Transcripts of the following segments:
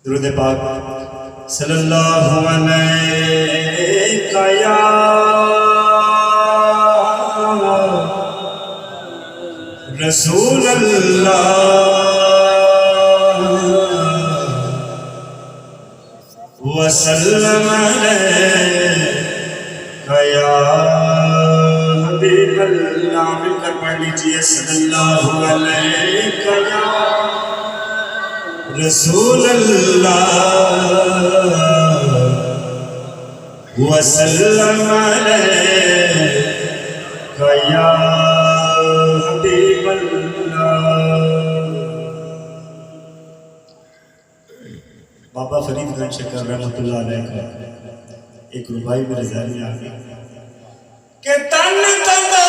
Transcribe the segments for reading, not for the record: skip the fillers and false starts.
درود پاک صلی اللہ علیہ یا رسول اللہ وسلم علیہ یا حبیب اللہ مل کر پڑھ لیجئے صلی اللہ علیہ یا رسول اللہ وسلم علیہ یا حبیب اللہ۔ بابا فرید گنج شکر رحمت اللہ علیہ کا ایک ربائی میرے ذہن میں آ گئی کہ تن تندہ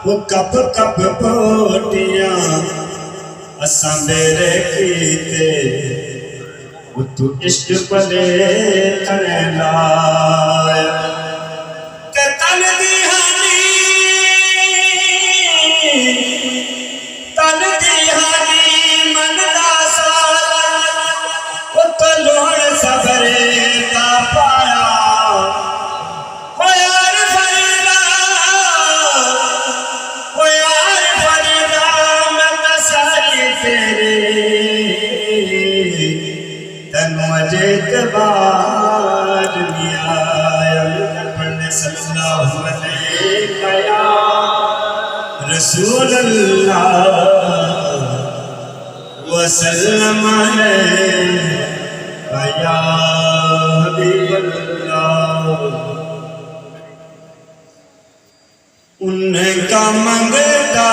وہ کب کب پوٹیاں اساں میرے کیتے وہ تو عشق پلے تنے لایا کہ تن دی ہانی من دا سالا وہ تو لوڑ صبرے کا پایا اعتبار لیا پڑھنے صلی اللہ علیہ یا رسول اللہ وسلم علیہ یا حبیب اللہ۔ ان کا منگتا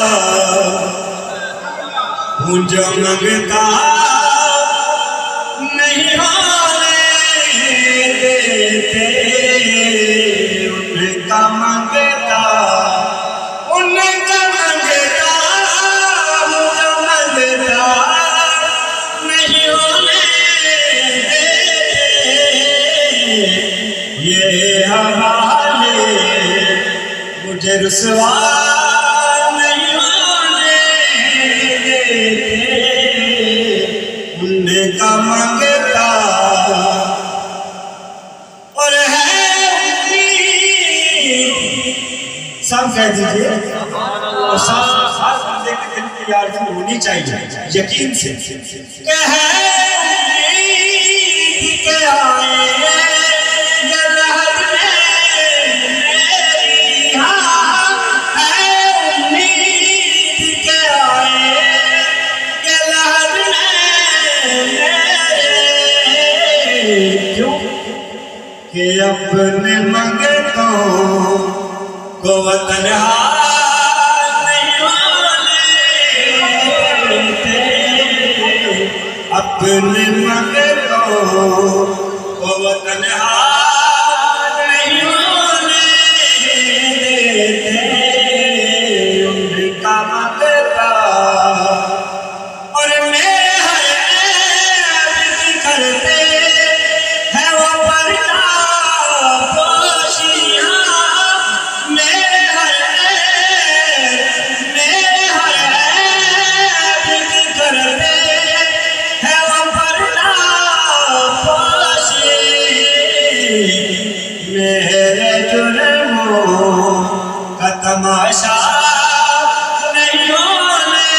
ہوں جو منگتا نہیں ہونے دیتے، ان کا منگتا مجھے منگتا نہیں ہونے دیتے، یہ حوالے مجھے رسوا نہیں ہونے دیتے، ان کا منگتا اور ہے امید۔ سب کہہ دیجئے اور ساتھ بندے کے دل کی آرزو ہونی چاہیے یقین سے کہ ہے امید کہ آئے یہ لحظ میں میری، ہاں ہے امید کہ آئے یہ لحظ میں میرے، کیوں کہ اپنے منگتوں کو تنہا نہیں ہونے دیتے، اپنے منگتوں کو تنہا نہیں ہونے دیتے، ان کا منگتا اور میرے ہر عیب کرتے ہیں وہ پردہ پوشیاں، میرے ہر عیب کرتے ہیں وہ پردہ پوشی، میرے جرموں کا تماشا نہیں ہونے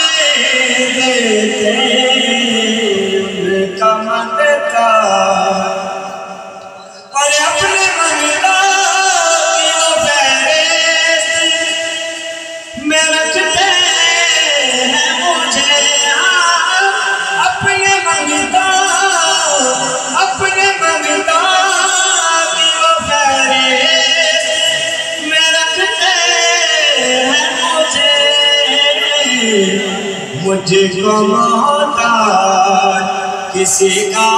دیتے، ان کا منگتا اور اپنے منگتا کی وہ فہرست میں رکھتے ہیں مجھے، اپنے منگتا کی وہ فہرست میں رکھتے ہیں مجھے کو محتاج کسی کا